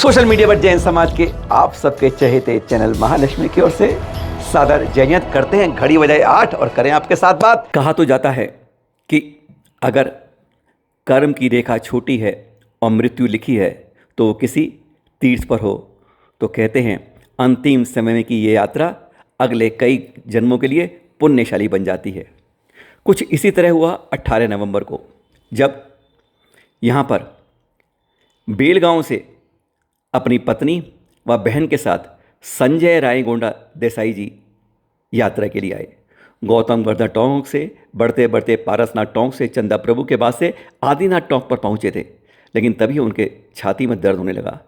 Social media पर जैन समाज के आप सबके चहेते चैनल महालक्ष्मी की ओर से सादर जैनियत करते हैं। घड़ी बजाए 8 और करें आपके साथ बात। कहा तो जाता है कि अगर कर्म की रेखा छोटी है और मृत्यु लिखी है तो वो किसी तीर्थ पर हो, तो कहते हैं अंतिम समय में की ये यात्रा अगले कई जन्मों के लिए पुण्यशाली बन जाती है। कुछ इसी तरह हुआ 18 नवंबर को, जब यहाँ पर बेलगांव से अपनी पत्नी व बहन के साथ संजय रायगोंडा देसाई जी यात्रा के लिए आए। गौतम वर्धा टोंक से बढ़ते बढ़ते पारसनाथ टोंक से चंदा प्रभु के बाद से आदिनाथ टोंक पर पहुँचे थे, लेकिन तभी उनके छाती में दर्द होने लगा।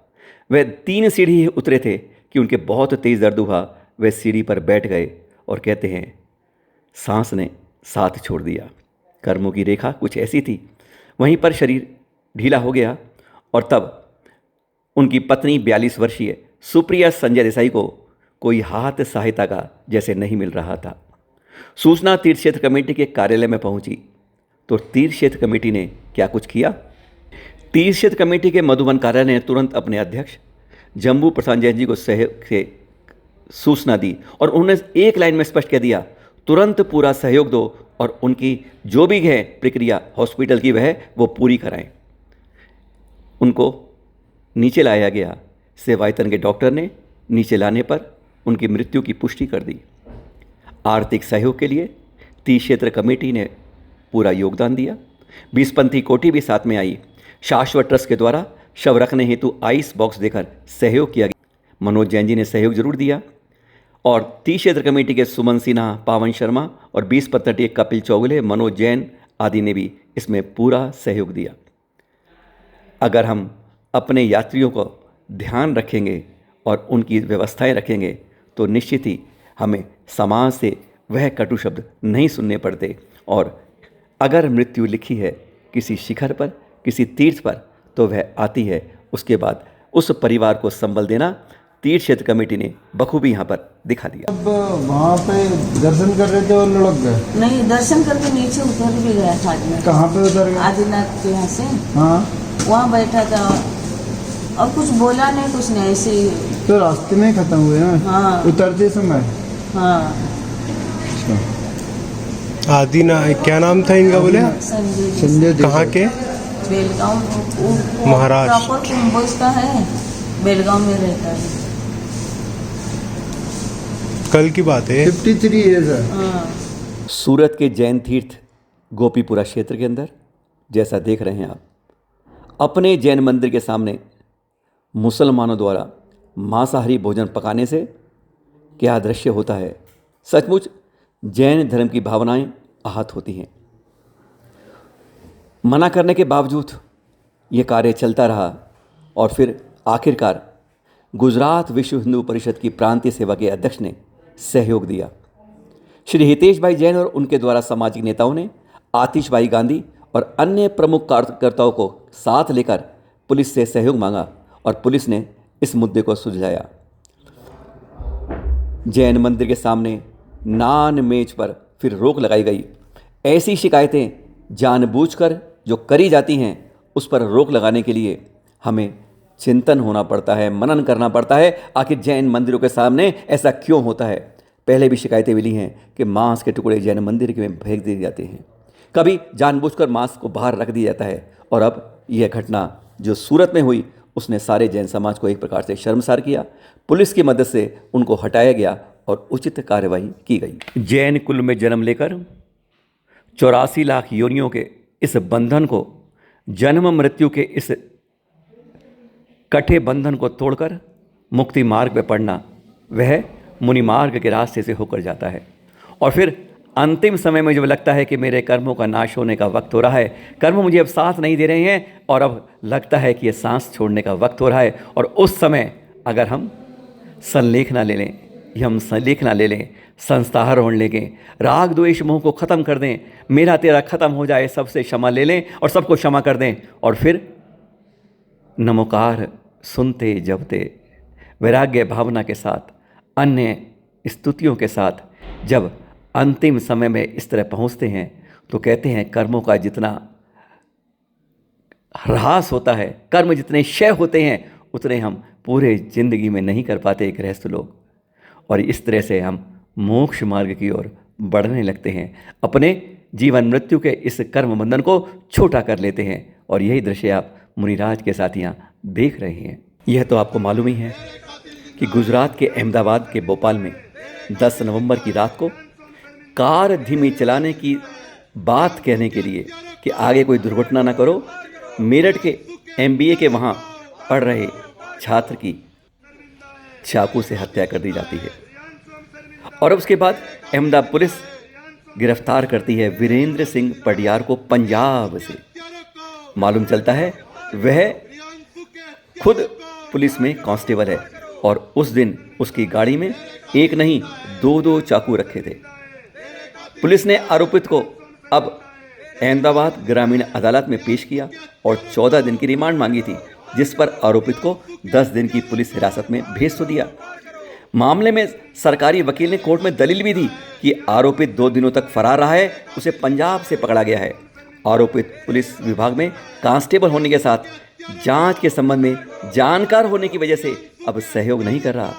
वह 3 सीढ़ी ही उतरे थे कि उनके बहुत तेज़ दर्द हुआ। वे सीढ़ी पर बैठ गए और कहते हैं सांस ने साथ छोड़ दिया। कर्मों की रेखा कुछ ऐसी थी। वहीं पर शरीर ढीला हो गया और तब उनकी पत्नी 42 वर्षीय सुप्रिया संजय देसाई को कोई हाथ सहायता का जैसे नहीं मिल रहा था। सूचना तीर्थ क्षेत्र कमेटी के कार्यालय में पहुंची तो तीर्थ क्षेत्र कमेटी ने क्या कुछ किया। तीर्थ क्षेत्र कमेटी के मधुबन कार्यालय ने तुरंत अपने अध्यक्ष जम्बू प्रसाद जैन जी को सहयोग से सूचना दी और उन्होंने एक लाइन में स्पष्ट कह दिया, तुरंत पूरा सहयोग दो और उनकी जो भी है प्रक्रिया हॉस्पिटल की वह वो पूरी कराएं। उनको नीचे लाया गया। सेवायतन के डॉक्टर ने नीचे लाने पर उनकी मृत्यु की पुष्टि कर दी। आर्थिक सहयोग के लिए तीर्थ क्षेत्र कमेटी ने पूरा योगदान दिया। 20पंथी कोठी भी साथ में आई। शाश्वत ट्रस्ट के द्वारा शव रखने हेतु आइस बॉक्स देकर सहयोग किया गया। मनोज जैन जी ने सहयोग जरूर दिया और तीर्थ क्षेत्र कमेटी के सुमन सिन्हा, पावन शर्मा और 20 पत्तटी कपिल चौगुले, मनोज जैन आदि ने भी इसमें पूरा सहयोग दिया। अगर हम अपने यात्रियों को ध्यान रखेंगे और उनकी व्यवस्थाएं रखेंगे तो निश्चित ही हमें समाज से वह कटु शब्द नहीं सुनने पड़ते। और अगर मृत्यु लिखी है किसी शिखर पर, किसी तीर्थ पर, तो वह आती है। उसके बाद उस परिवार को संबल देना तीर्थ क्षेत्र कमेटी ने बखूबी यहाँ पर दिखा दिया। अब वहाँ पे दर्शन कर रहे थे और लुढ़क गए? नहीं, दर्शन करके नीचे उतर भी गया था आदमी। कहाँ पे उतर गए? आदिनाथ के यहाँ से। हाँ, वहाँ बैठा था और कुछ बोला नहीं, कुछ नहीं, ऐसे ही। तो रास्ते में ही खत्म हुए ना? हाँ, उतरते समय। हाँ। आदिनाथ क्या नाम था इनका बोले? संजय कहाँ के? बेलगांव महाराष्ट्र। प्रॉपर कुंभोज का है, बेलगांव में रहता है। कल की बात है। 53 ईयर्स है। हाँ। सूरत के जैन तीर्थ गोपीपुरा क्षेत्र के अंदर जैसा देख रहे हैं आप, अपने जैन मंदिर के सामने मुसलमानों द्वारा मांसाहारी भोजन पकाने से क्या दृश्य होता है। सचमुच जैन धर्म की भावनाएं आहत होती हैं। मना करने के बावजूद ये कार्य चलता रहा और फिर आखिरकार गुजरात विश्व हिंदू परिषद की प्रांतीय सेवा के अध्यक्ष ने सहयोग दिया। श्री हितेश भाई जैन और उनके द्वारा सामाजिक नेताओं ने आतिश भाई गांधी और अन्य प्रमुख कार्यकर्ताओं को साथ लेकर पुलिस से सहयोग मांगा और पुलिस ने इस मुद्दे को सुलझाया। जैन मंदिर के सामने नान मेज पर फिर रोक लगाई गई। ऐसी शिकायतें जानबूझकर जो करी जाती हैं उस पर रोक लगाने के लिए हमें चिंतन होना पड़ता है, मनन करना पड़ता है। आखिर जैन मंदिरों के सामने ऐसा क्यों होता है। पहले भी शिकायतें मिली हैं कि मांस के टुकड़े जैन मंदिर में फेंक दिए जाते हैं, कभी जानबूझकर मांस को बाहर रख दिया जाता है। और अब यह घटना जो सूरत में हुई उसने सारे जैन समाज को एक प्रकार से शर्मसार किया। पुलिस की मदद से उनको हटाया गया और उचित कार्यवाही की गई। जैन कुल में जन्म लेकर 84 लाख योनियों के इस बंधन को, जन्म मृत्यु के इस कठे बंधन को तोड़कर मुक्ति मार्ग पर पड़ना, वह मुनि मार्ग के रास्ते से होकर जाता है। और फिर अंतिम समय में जब लगता है कि मेरे कर्मों का नाश होने का वक्त हो रहा है, कर्म मुझे अब साथ नहीं दे रहे हैं और अब लगता है कि ये सांस छोड़ने का वक्त हो रहा है, और उस समय अगर हम संलेखना ले लें, हम संलेखना ले लें, संस्थारोहण ले लें, राग द्वेष मोह को ख़त्म कर दें, मेरा तेरा ख़त्म हो जाए, सबसे क्षमा ले लें और सबको क्षमा कर दें, और फिर नमोकार सुनते जपते वैराग्य भावना के साथ, अन्य स्तुतियों के साथ जब अंतिम समय में इस तरह पहुंचते हैं तो कहते हैं कर्मों का जितना ह्रास होता है, कर्म जितने क्षय होते हैं, उतने हम पूरे ज़िंदगी में नहीं कर पाते गृहस्थ लोग, और इस तरह से हम मोक्ष मार्ग की ओर बढ़ने लगते हैं, अपने जीवन मृत्यु के इस कर्म बंधन को छोटा कर लेते हैं। और यही दृश्य आप मुनिराज के साथ यहाँ देख रहे हैं। यह तो आपको मालूम ही है कि गुजरात के अहमदाबाद के भोपाल में 10 नवंबर की रात को कार धीमी चलाने की बात कहने के लिए कि आगे कोई दुर्घटना ना करो, मेरठ के MBA के वहाँ पढ़ रहे छात्र की चाकू से हत्या कर दी जाती है। और अब उसके बाद अहमदाबाद पुलिस गिरफ्तार करती है वीरेंद्र सिंह पडियार को पंजाब से। मालूम चलता है वह खुद पुलिस में कांस्टेबल है और उस दिन उसकी गाड़ी में एक नहीं 2 चाकू रखे थे। पुलिस ने आरोपित को अब अहमदाबाद ग्रामीण अदालत में पेश किया और 14 दिन की रिमांड मांगी थी, जिस पर आरोपित को 10 दिन की पुलिस हिरासत में भेज तो दिया। मामले में सरकारी वकील ने कोर्ट में दलील भी दी कि आरोपित 2 दिनों तक फरार रहा है, उसे पंजाब से पकड़ा गया है। आरोपित पुलिस विभाग में कांस्टेबल होने के साथ जांच के संबंध में जानकार होने की वजह से अब सहयोग नहीं कर रहा।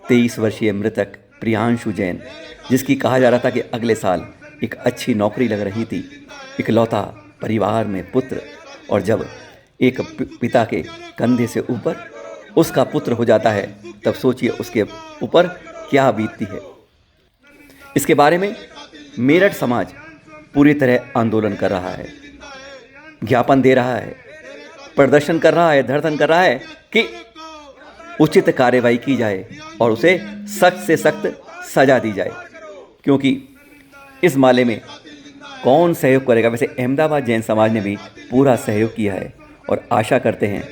23 वर्षीय मृतक प्रियांशु जैन, जिसकी कहा जा रहा था कि अगले साल एक अच्छी नौकरी लग रही थी, इकलौता परिवार में पुत्र, और जब एक पिता के कंधे से ऊपर उसका पुत्र हो जाता है तब सोचिए उसके ऊपर क्या बीतती है। इसके बारे में मेरठ समाज पूरी तरह आंदोलन कर रहा है, ज्ञापन दे रहा है, प्रदर्शन कर रहा है, धरधन कर रहा है कि उचित कार्रवाई की जाए और उसे सख्त से सख्त सजा दी जाए, क्योंकि इस मामले में कौन सहयोग करेगा। वैसे अहमदाबाद जैन समाज ने भी पूरा सहयोग किया है और आशा करते हैं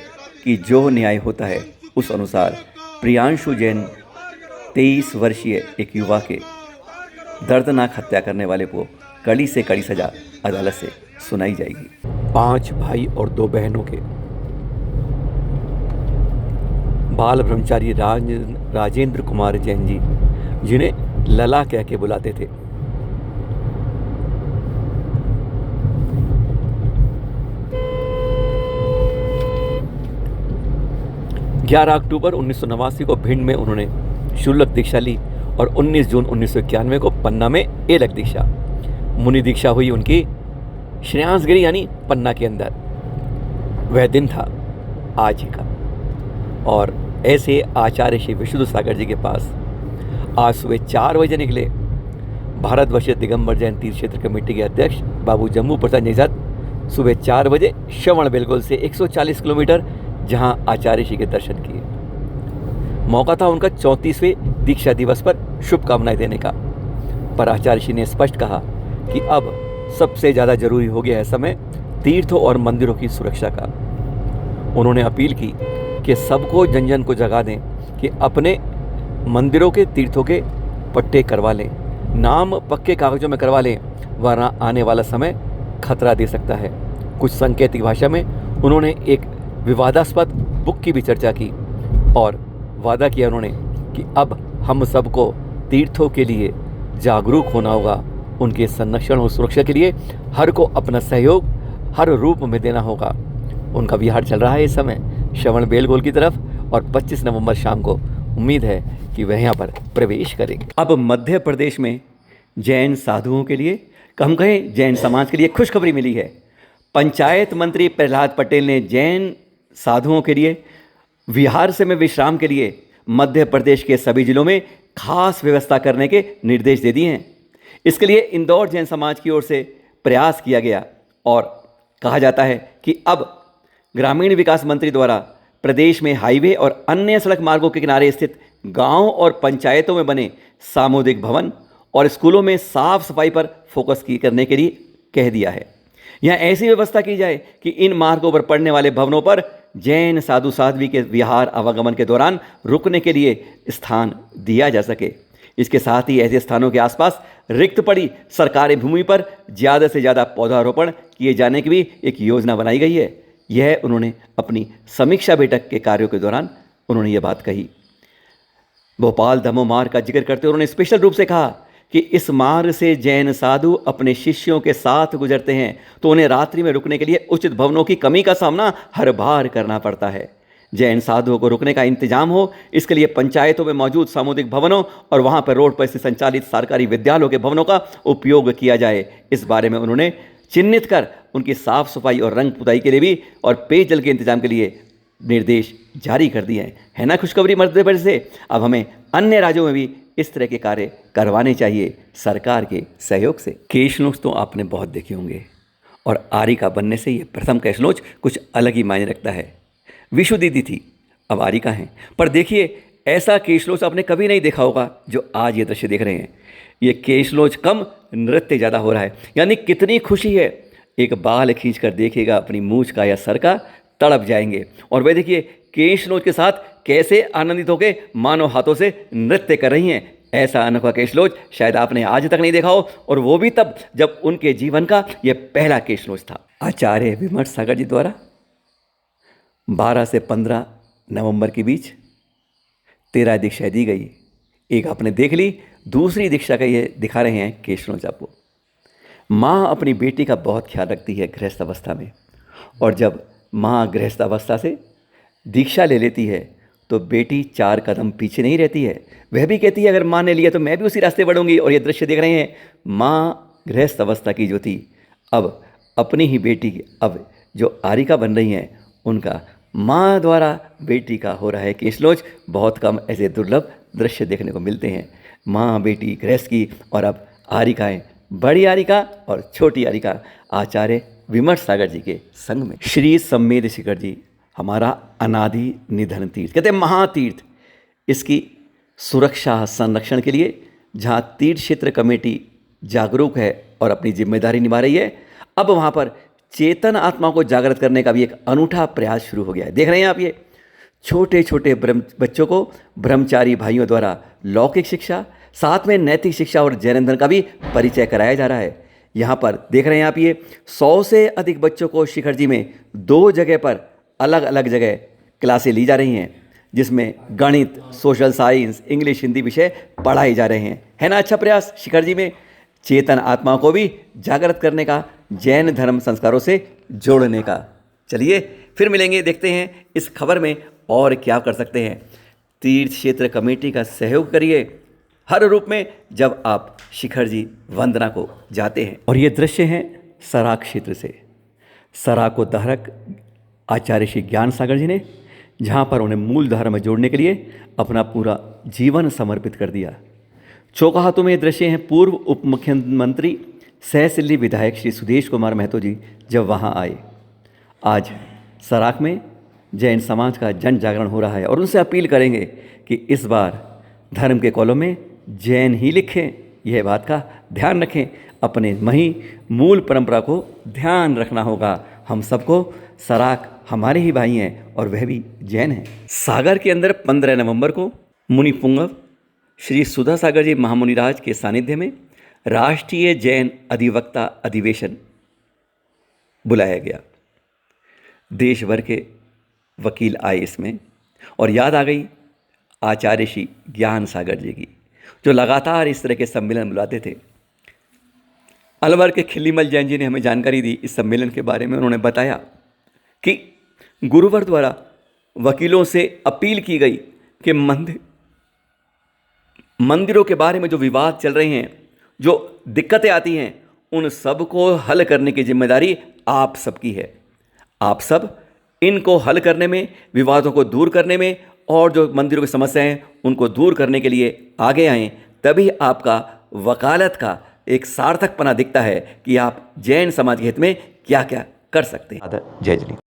कि जो न्याय होता है उस अनुसार प्रियांशु जैन 23 वर्षीय एक युवा के दर्दनाक हत्या करने वाले को कड़ी से कड़ी सजा अदालत से सुनाई जाएगी। 5 भाई और 2 बहनों के बाल ब्रह्मचारी राजेंद्र कुमार जैन जी, जिन्हें लला कह के बुलाते थे, अक्टूबर 1989 को भिंड में उन्होंने शुल्लक दीक्षा ली और 19 जून 1991 को पन्ना में एलक दीक्षा, मुनि दीक्षा हुई उनकी श्रेयांसगिरी यानी पन्ना के अंदर। वह दिन था आज ही का। और ऐसे आचार्य श्री विशुद्ध सागर जी के पास आज सुबह 4 बजे निकले भारतवर्षीय दिगंबर जैन तीर्थ क्षेत्र कमेटी के अध्यक्ष बाबू जम्मू प्रसाद निषाद सुबह 4 बजे श्रवण बेलगोल से 140 किलोमीटर, जहां आचार्य श्री के दर्शन किए। मौका था उनका 34वें दीक्षा दिवस पर शुभकामनाएं देने का, पर आचार्य श्री ने स्पष्ट कहा कि अब सबसे ज़्यादा जरूरी हो गया है समय तीर्थों और मंदिरों की सुरक्षा का। उन्होंने अपील की कि सबको जन जन को जगा दें कि अपने मंदिरों के तीर्थों के पट्टे करवा लें, नाम पक्के कागजों में करवा लें, वरना आने वाला समय खतरा दे सकता है। कुछ सांकेतिक भाषा में उन्होंने एक विवादास्पद बुक की भी चर्चा की और वादा किया उन्होंने कि अब हम सबको तीर्थों के लिए जागरूक होना होगा, उनके संरक्षण और सुरक्षा के लिए हर को अपना सहयोग हर रूप में देना होगा। उनका विहार चल रहा है इस समय श्रवण बेलगोल की तरफ और 25 नवंबर शाम को उम्मीद है कि वह यहाँ पर प्रवेश करेंगे। अब मध्य प्रदेश में जैन साधुओं के लिए, हम कहें जैन समाज के लिए खुशखबरी मिली है। पंचायत मंत्री प्रहलाद पटेल ने जैन साधुओं के लिए विहार से में विश्राम के लिए मध्य प्रदेश के सभी जिलों में खास व्यवस्था करने के निर्देश दे दिए हैं। इसके लिए इंदौर जैन समाज की ओर से प्रयास किया गया और कहा जाता है कि अब ग्रामीण विकास मंत्री द्वारा प्रदेश में हाईवे और अन्य सड़क मार्गों के किनारे स्थित गांव और पंचायतों में बने सामुदायिक भवन और स्कूलों में साफ सफाई पर फोकस करने के लिए कह दिया है। यहाँ ऐसी व्यवस्था की जाए कि इन मार्गों पर पड़ने वाले भवनों पर जैन साधु साध्वी के विहार आवागमन के दौरान रुकने के लिए स्थान दिया जा सके। इसके साथ ही ऐसे स्थानों के आसपास रिक्त पड़ी सरकारी भूमि पर ज़्यादा से ज़्यादा पौधारोपण किए जाने की भी एक योजना बनाई गई है। यह उन्होंने अपनी समीक्षा बैठक के कार्यों के दौरान उन्होंने ये बात कही। भोपाल दमोह मार्ग का जिक्र करते हुए उन्होंने स्पेशल रूप से कहा कि इस मार्ग से जैन साधु अपने शिष्यों के साथ गुजरते हैं तो उन्हें रात्रि में रुकने के लिए उचित भवनों की कमी का सामना हर बार करना पड़ता है। जैन साधुओं को रुकने का इंतजाम हो, इसके लिए पंचायतों में मौजूद सामुदायिक भवनों और वहां पर रोड पर से संचालित सरकारी विद्यालयों के भवनों का उपयोग किया जाए। इस बारे में उन्होंने चिन्हित कर उनकी साफ सफाई और रंग पुताई के लिए भी और पेयजल के इंतजाम के लिए निर्देश जारी कर दिए हैं। है ना खुशखबरी मध्य प्रदेश से? अब हमें अन्य राज्यों में भी इस तरह के कार्य करवाने चाहिए सरकार के सहयोग से। केशनोच तो आपने बहुत देखे होंगे और आरिका बनने से ये प्रथम केशनोच कुछ अलग ही मायने रखता है। विशु दीदी थी, अब आरिका हैं, पर देखिए ऐसा केशनोच आपने कभी नहीं देखा होगा जो आज ये दृश्य देख रहे हैं। ये केशनोच कम नृत्य ज़्यादा हो रहा है, यानी कितनी खुशी है। एक बाल खींच कर देखिएगा अपनी मूछ का या सर का, तड़प जाएंगे। और वह देखिए केशनोच के साथ कैसे आनंदित होकर मानो हाथों से नृत्य कर रही हैं। ऐसा अनोखा केशनोच शायद आपने आज तक नहीं देखा हो, और वो भी तब जब उनके जीवन का यह पहला केशनोच था। आचार्य विमर्श सागर जी द्वारा 12 से 15 नवंबर के बीच 13 दीक्षा दी गई। एक आपने देख ली, दूसरी दीक्षा का ये दिखा रहे हैं केशनोच आपको। माँ अपनी बेटी का बहुत ख्याल रखती है गृहस्थ अवस्था में, और जब माँ गृहस्थ अवस्था से दीक्षा ले लेती है तो बेटी 4 कदम पीछे नहीं रहती है। वह भी कहती है अगर माँ ने लिया तो मैं भी उसी रास्ते बढ़ूंगी। और ये दृश्य देख रहे हैं, माँ गृहस्थ अवस्था की जो थी अब अपनी ही बेटी, अब जो आरिका बन रही हैं, उनका माँ द्वारा बेटी का हो रहा है केशनोच। बहुत कम ऐसे दुर्लभ दृश्य देखने को मिलते हैं। माँ बेटी गृहस्थ की, और अब आरिकाएँ, बड़ी आरिका और छोटी आरिका आचार्य विमर्श सागर जी के संग में। श्री सम्मेद शिखर जी हमारा अनादि निधन तीर्थ, कहते हैं महातीर्थ। इसकी सुरक्षा संरक्षण के लिए जहाँ तीर्थ क्षेत्र कमेटी जागरूक है और अपनी जिम्मेदारी निभा रही है, अब वहाँ पर चेतन आत्मा को जागृत करने का भी एक अनूठा प्रयास शुरू हो गया है। देख रहे हैं आप, ये छोटे छोटे बच्चों को ब्रह्मचारी भाइयों द्वारा लौकिक शिक्षा, साथ में नैतिक शिक्षा और जैन का भी परिचय कराया जा रहा है। यहाँ पर देख रहे हैं आप, ये 100 से अधिक बच्चों को शिखर जी में 2 जगह पर अलग अलग जगह क्लासें ली जा रही हैं, जिसमें गणित, सोशल साइंस, इंग्लिश, हिंदी विषय पढ़ाए जा रहे हैं। है ना अच्छा प्रयास शिखर जी में चेतन आत्माओं को भी जागृत करने का, जैन धर्म संस्कारों से जोड़ने का। चलिए फिर मिलेंगे, देखते हैं इस खबर में और क्या कर सकते हैं। तीर्थ क्षेत्र कमेटी का सहयोग करिए हर रूप में जब आप शिखर जी वंदना को जाते हैं। और ये दृश्य हैं सराक क्षेत्र से। सराक को धारक आचार्य श्री ज्ञान सागर जी ने, जहाँ पर उन्हें मूल धारा में जोड़ने के लिए अपना पूरा जीवन समर्पित कर दिया। चौकाहातों में ये दृश्य हैं पूर्व उप मुख्यमंत्री सहसिल्ली विधायक श्री सुदेश कुमार महतो जी जब वहाँ आए। आज सराक में जैन समाज का जन जागरण हो रहा है, और उनसे अपील करेंगे कि इस बार धर्म के कॉलम में जैन ही लिखें। यह बात का ध्यान रखें, अपने मही मूल परंपरा को ध्यान रखना होगा। हम सबको सराक हमारे ही भाई हैं और वह भी जैन हैं। सागर के अंदर 15 नवंबर को मुनि पुंगव श्री सुधा सागर जी महामुनिराज के सानिध्य में राष्ट्रीय जैन अधिवक्ता अधिवेशन बुलाया गया। देश भर के वकील आए इसमें, और याद आ गई आचार्य श्री ज्ञान सागर जी की, जो लगातार इस तरह के सम्मेलन बुलाते थे। अलवर के खिल्लीमल जैन जी ने हमें जानकारी दी इस सम्मेलन के बारे में। उन्होंने बताया कि गुरुवर द्वारा वकीलों से अपील की गई कि मंदिरों के बारे में जो विवाद चल रहे हैं, जो दिक्कतें आती हैं, उन सब को हल करने की जिम्मेदारी आप सबकी है। आप सब इनको हल करने में, विवादों को दूर करने में, और जो मंदिरों की समस्याएं हैं उनको दूर करने के लिए आगे आएं। तभी आपका वकालत का एक सार्थकपना दिखता है कि आप जैन समाज के हित में क्या क्या कर सकते हैं। जय जली।